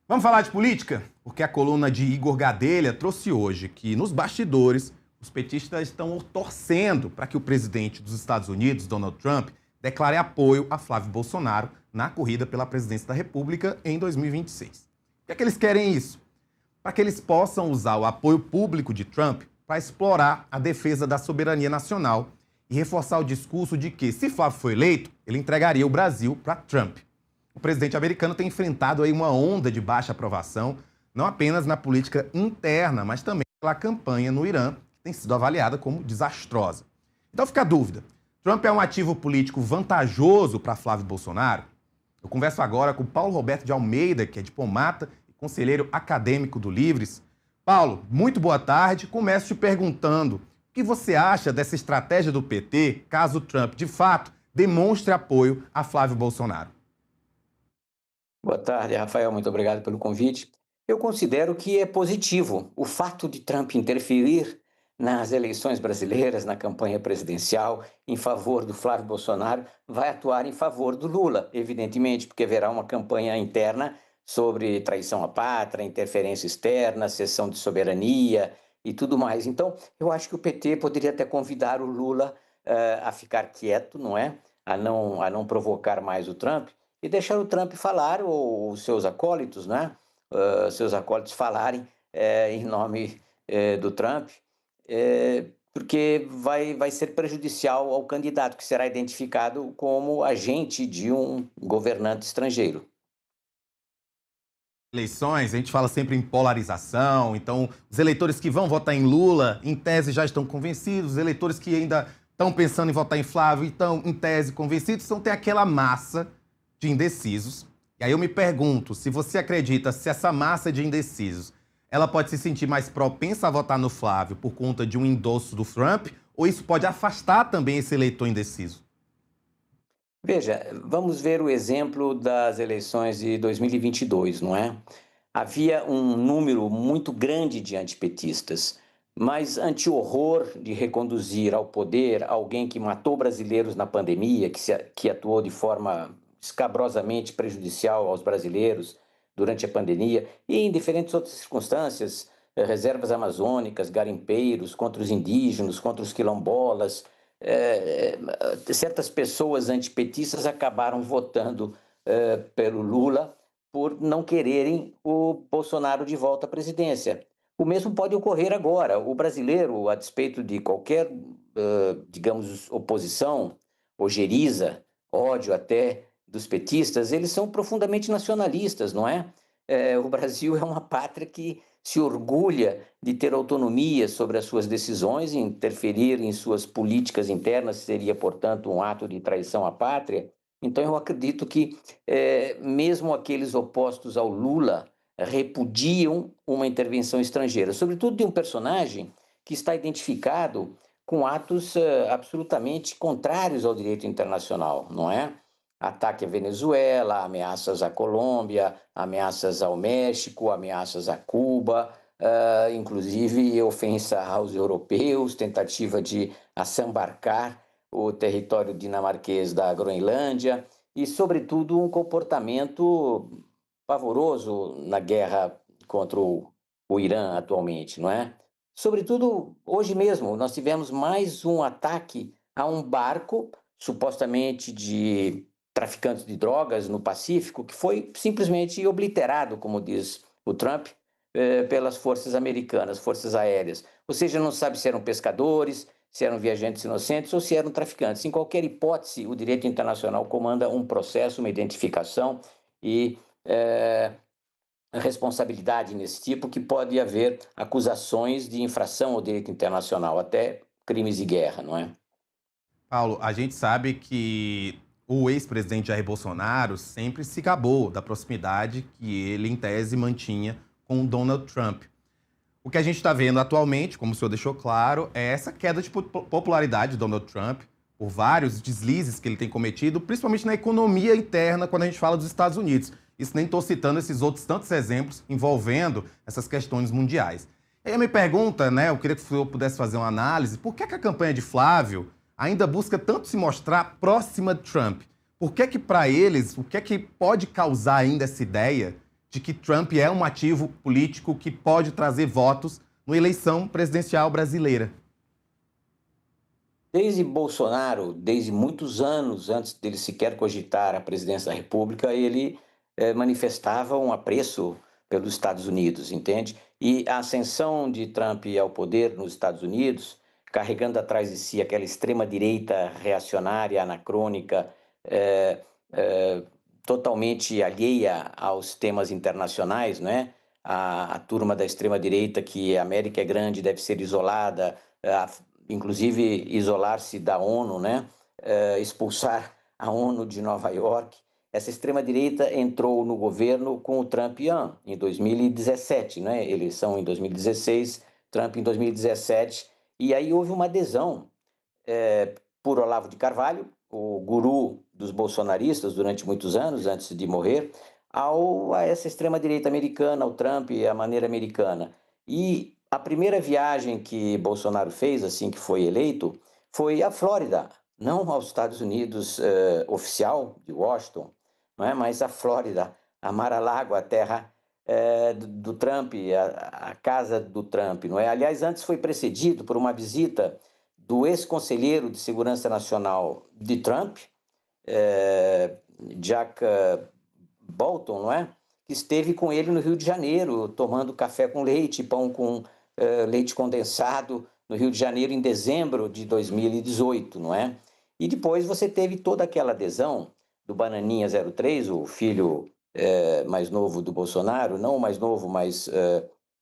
Vamos falar de política? Porque a coluna de Igor Gadelha trouxe hoje que, nos bastidores, os petistas estão torcendo para que o presidente dos Estados Unidos, Donald Trump, declare apoio a Flávio Bolsonaro na corrida pela presidência da República em 2026. Por que eles querem isso? Para que eles possam usar o apoio público de Trump para explorar a defesa da soberania nacional e reforçar o discurso de que, se Flávio for eleito, ele entregaria o Brasil para Trump. O presidente americano tem enfrentado aí uma onda de baixa aprovação, não apenas na política interna, mas também pela campanha no Irã, que tem sido avaliada como desastrosa. Então fica a dúvida, Trump é um ativo político vantajoso para Flávio Bolsonaro? Eu converso agora com Paulo Roberto de Almeida, que é diplomata e conselheiro acadêmico do Livres. Paulo, muito boa tarde. Começo te perguntando o que você acha dessa estratégia do PT, caso Trump, de fato, demonstre apoio a Flávio Bolsonaro. Boa tarde, Rafael. Muito obrigado pelo convite. Eu considero que é positivo o fato de Trump interferir nas eleições brasileiras, na campanha presidencial, em favor do Flávio Bolsonaro, vai atuar em favor do Lula, evidentemente, porque haverá uma campanha interna sobre traição à pátria, interferência externa, cessão de soberania e tudo mais. Então, eu acho que o PT poderia até convidar o Lula a ficar quieto, não é? A não provocar mais o Trump, e deixar o Trump falar, ou os seus acólitos, né? Seus acólitos falarem em nome do Trump, porque vai ser prejudicial ao candidato, que será identificado como agente de um governante estrangeiro. Eleições, a gente fala sempre em polarização, então os eleitores que vão votar em Lula, em tese, já estão convencidos, os eleitores que ainda estão pensando em votar em Flávio e estão, em tese, convencidos, então tem aquela massa de indecisos. E aí eu me pergunto, se você acredita, se essa massa de indecisos, ela pode se sentir mais propensa a votar no Flávio por conta de um endosso do Trump, ou isso pode afastar também esse eleitor indeciso? Veja, vamos ver o exemplo das eleições de 2022, não é? Havia um número muito grande de antipetistas, mas ante o horror de reconduzir ao poder alguém que matou brasileiros na pandemia, que atuou de forma escabrosamente prejudicial aos brasileiros durante a pandemia e em diferentes outras circunstâncias, reservas amazônicas, garimpeiros, contra os indígenas, contra os quilombolas. Certas pessoas antipetistas acabaram votando pelo Lula por não quererem o Bolsonaro de volta à presidência. O mesmo pode ocorrer agora. O brasileiro, a despeito de qualquer, digamos, oposição, ojeriza, ódio até dos petistas, eles são profundamente nacionalistas, não é? O Brasil é uma pátria que se orgulha de ter autonomia sobre as suas decisões e interferir em suas políticas internas seria, portanto, um ato de traição à pátria. Então, eu acredito que mesmo aqueles opostos ao Lula repudiam uma intervenção estrangeira, sobretudo de um personagem que está identificado com atos absolutamente contrários ao direito internacional, não é? Ataque à Venezuela, ameaças à Colômbia, ameaças ao México, ameaças a Cuba, inclusive ofensa aos europeus, tentativa de assambarcar o território dinamarquês da Groenlândia e, sobretudo, um comportamento pavoroso na guerra contra o Irã atualmente, não é? Sobretudo, hoje mesmo, nós tivemos mais um ataque a um barco, supostamente de traficantes de drogas no Pacífico, que foi simplesmente obliterado, como diz o Trump, pelas forças americanas, forças aéreas. Ou seja, não sabe se eram pescadores, se eram viajantes inocentes ou se eram traficantes. Em qualquer hipótese, o direito internacional comanda um processo, uma identificação e responsabilidade nesse tipo, que pode haver acusações de infração ao direito internacional, até crimes de guerra, não é? Paulo, a gente sabe que o ex-presidente Jair Bolsonaro sempre se gabou da proximidade que ele, em tese, mantinha com o Donald Trump. O que a gente está vendo atualmente, como o senhor deixou claro, é essa queda de popularidade de Donald Trump por vários deslizes que ele tem cometido, principalmente na economia interna, quando a gente fala dos Estados Unidos. Isso nem estou citando esses outros tantos exemplos envolvendo essas questões mundiais. E aí a minha pergunta, né, eu queria que o senhor pudesse fazer uma análise, por que a campanha de Flávio ainda busca tanto se mostrar próxima de Trump? Por que para eles, o que é que pode causar ainda essa ideia de que Trump é um ativo político que pode trazer votos na eleição presidencial brasileira? Desde Bolsonaro, desde muitos anos antes dele sequer cogitar a presidência da República, ele manifestava um apreço pelos Estados Unidos, entende? E a ascensão de Trump ao poder nos Estados Unidos, carregando atrás de si aquela extrema-direita reacionária, anacrônica, eh, eh, totalmente alheia aos temas internacionais, não é? A turma da extrema-direita que a América é grande, deve ser isolada, inclusive isolar-se da ONU, né? Expulsar a ONU de Nova York. Essa extrema-direita entrou no governo com o Trump-Ian em 2017, né? Eleição em 2016, Trump em 2017, e aí houve uma adesão por Olavo de Carvalho, o guru dos bolsonaristas durante muitos anos, antes de morrer, a essa extrema-direita americana, ao Trump e à maneira americana. E a primeira viagem que Bolsonaro fez, assim que foi eleito, foi à Flórida, não aos Estados Unidos oficial, de Washington, não é? Mas à Flórida, a Mar-a-Lago, a terra do Trump, a casa do Trump, não é? Aliás, antes foi precedido por uma visita do ex-conselheiro de Segurança Nacional de Trump, Jack Bolton, não é? Que esteve com ele no Rio de Janeiro, tomando café com leite, pão com leite condensado, no Rio de Janeiro em dezembro de 2018, não é? E depois você teve toda aquela adesão do Bananinha 03, o filho mais novo do Bolsonaro, não o mais novo, mas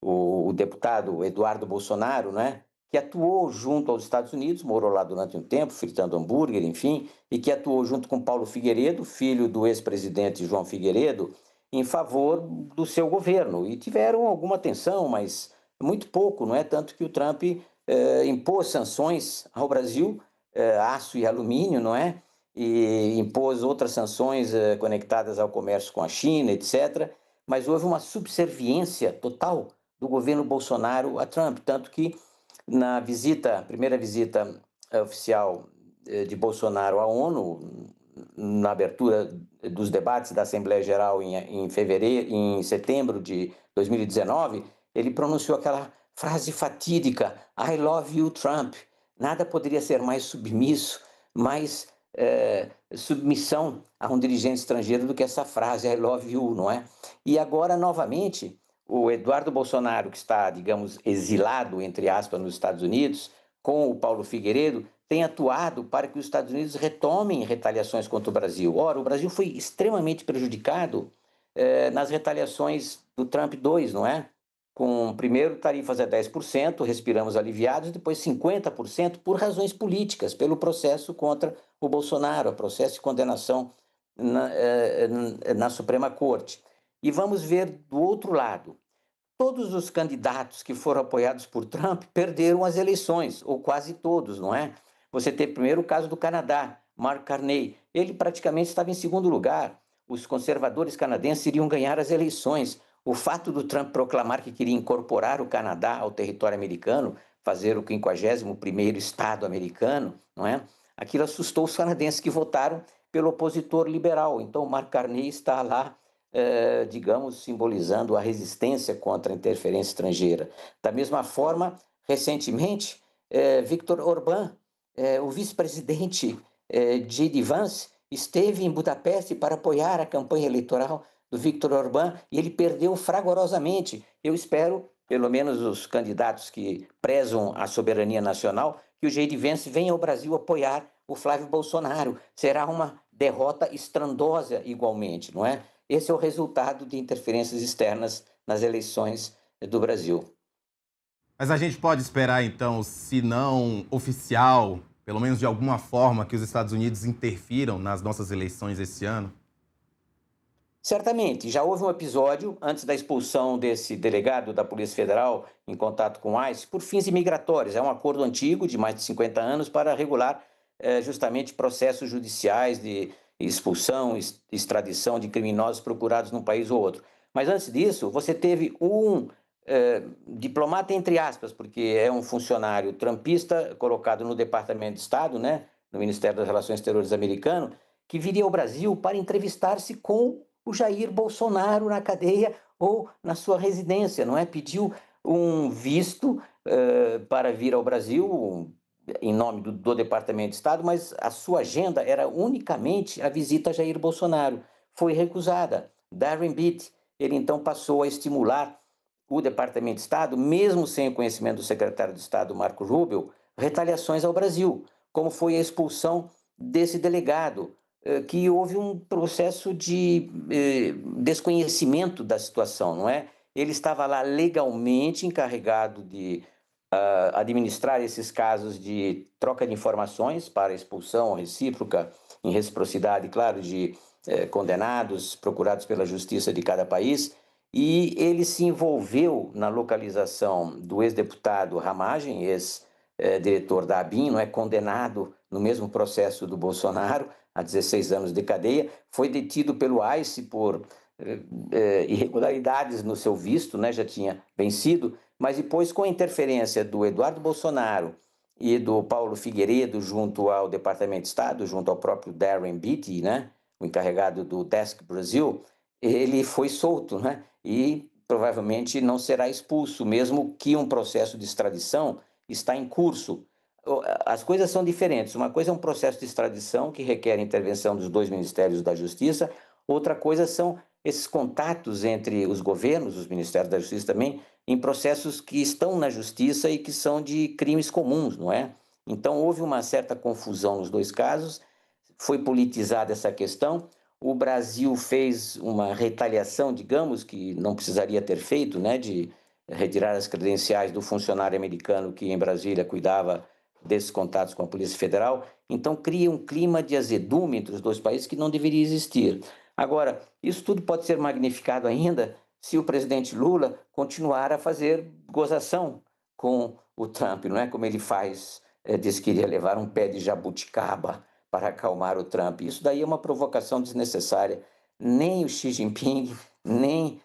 o deputado Eduardo Bolsonaro, né? Que atuou junto aos Estados Unidos, morou lá durante um tempo, fritando hambúrguer, enfim, e que atuou junto com Paulo Figueiredo, filho do ex-presidente João Figueiredo, em favor do seu governo. E tiveram alguma tensão, mas muito pouco, não é? Tanto que o Trump impôs sanções ao Brasil, aço e alumínio, não é? E impôs outras sanções conectadas ao comércio com a China, etc. Mas houve uma subserviência total do governo Bolsonaro a Trump, tanto que na primeira visita oficial de Bolsonaro à ONU, na abertura dos debates da Assembleia Geral em setembro de 2019, ele pronunciou aquela frase fatídica: I love you, Trump. Nada poderia ser mais submisso, mais submissão a um dirigente estrangeiro do que essa frase, I love you, não é? E agora, novamente, o Eduardo Bolsonaro, que está, digamos, exilado, entre aspas, nos Estados Unidos, com o Paulo Figueiredo, tem atuado para que os Estados Unidos retomem retaliações contra o Brasil. Ora, o Brasil foi extremamente prejudicado nas retaliações do Trump 2, não é? Com, primeiro, tarifas a 10%, respiramos aliviados, depois 50% por razões políticas, pelo processo contra o Bolsonaro, o processo de condenação na Suprema Corte. E vamos ver do outro lado. Todos os candidatos que foram apoiados por Trump perderam as eleições, ou quase todos, não é? Você tem primeiro o caso do Canadá, Mark Carney. Ele praticamente estava em segundo lugar. Os conservadores canadenses iriam ganhar as eleições. O fato do Trump proclamar que queria incorporar o Canadá ao território americano, fazer o 51º estado americano, não é? Aquilo assustou os canadenses que votaram pelo opositor liberal. Então, Mark Carney está lá, digamos, simbolizando a resistência contra a interferência estrangeira. Da mesma forma, recentemente, Viktor Orbán, o vice-presidente J.D. Vance, esteve em Budapeste para apoiar a campanha eleitoral do Viktor Orbán e ele perdeu fragorosamente. Eu espero, pelo menos os candidatos que prezam a soberania nacional, que o J.D. Vance venha ao Brasil apoiar o Flávio Bolsonaro. Será uma derrota estrondosa igualmente, não é? Esse é o resultado de interferências externas nas eleições do Brasil. Mas a gente pode esperar, então, se não oficial, pelo menos de alguma forma, que os Estados Unidos interfiram nas nossas eleições esse ano? Certamente, já houve um episódio antes da expulsão desse delegado da Polícia Federal em contato com o ICE por fins imigratórios. É um acordo antigo de mais de 50 anos para regular justamente processos judiciais de expulsão, extradição de criminosos procurados num país ou outro. Mas antes disso, você teve um diplomata, entre aspas, porque é um funcionário trumpista colocado no Departamento de Estado, né, no Ministério das Relações Exteriores americano, que viria ao Brasil para entrevistar-se com o Jair Bolsonaro na cadeia ou na sua residência, não é? Pediu um visto para vir ao Brasil em nome do Departamento de Estado, mas a sua agenda era unicamente a visita a Jair Bolsonaro. Foi recusada. Darren Beattie, ele então passou a estimular o Departamento de Estado, mesmo sem o conhecimento do secretário de Estado, Marco Rubio, retaliações ao Brasil, como foi a expulsão desse delegado, que houve um processo de desconhecimento da situação, não é? Ele estava lá legalmente encarregado de administrar esses casos de troca de informações para expulsão recíproca, em reciprocidade, claro, de condenados procurados pela justiça de cada país, e ele se envolveu na localização do ex-deputado Ramagem, ex-diretor da ABIN, não é, condenado no mesmo processo do Bolsonaro, a 16 anos de cadeia, foi detido pelo ICE por irregularidades no seu visto, né, já tinha vencido, mas depois, com a interferência do Eduardo Bolsonaro e do Paulo Figueiredo junto ao Departamento de Estado, junto ao próprio Darren Beattie, né, o encarregado do Desk Brasil, ele foi solto, né, e provavelmente não será expulso, mesmo que um processo de extradição está em curso. As coisas são diferentes. Uma coisa é um processo de extradição que requer a intervenção dos dois ministérios da Justiça, outra coisa são esses contatos entre os governos, os ministérios da Justiça também, em processos que estão na Justiça e que são de crimes comuns, não é? Então, houve uma certa confusão nos dois casos, foi politizada essa questão, o Brasil fez uma retaliação, digamos, que não precisaria ter feito, né, de retirar as credenciais do funcionário americano que em Brasília cuidava desses contatos com a Polícia Federal, então cria um clima de azedume entre os dois países que não deveria existir. Agora, isso tudo pode ser magnificado ainda se o presidente Lula continuar a fazer gozação com o Trump, não é? Como ele faz, diz que iria levar um pé de jabuticaba para acalmar o Trump. Isso daí é uma provocação desnecessária. Nem o Xi Jinping, nem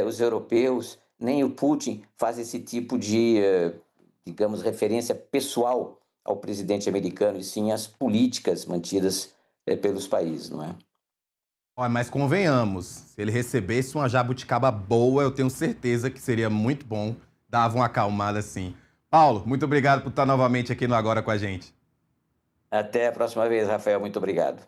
os europeus, nem o Putin fazem esse tipo de, digamos, referência pessoal ao presidente americano, e sim às políticas mantidas pelos países, não é? Olha, mas convenhamos, se ele recebesse uma jabuticaba boa, eu tenho certeza que seria muito bom. Dava uma acalmada assim. Paulo, muito obrigado por estar novamente aqui no Agora com a gente. Até a próxima vez, Rafael. Muito obrigado.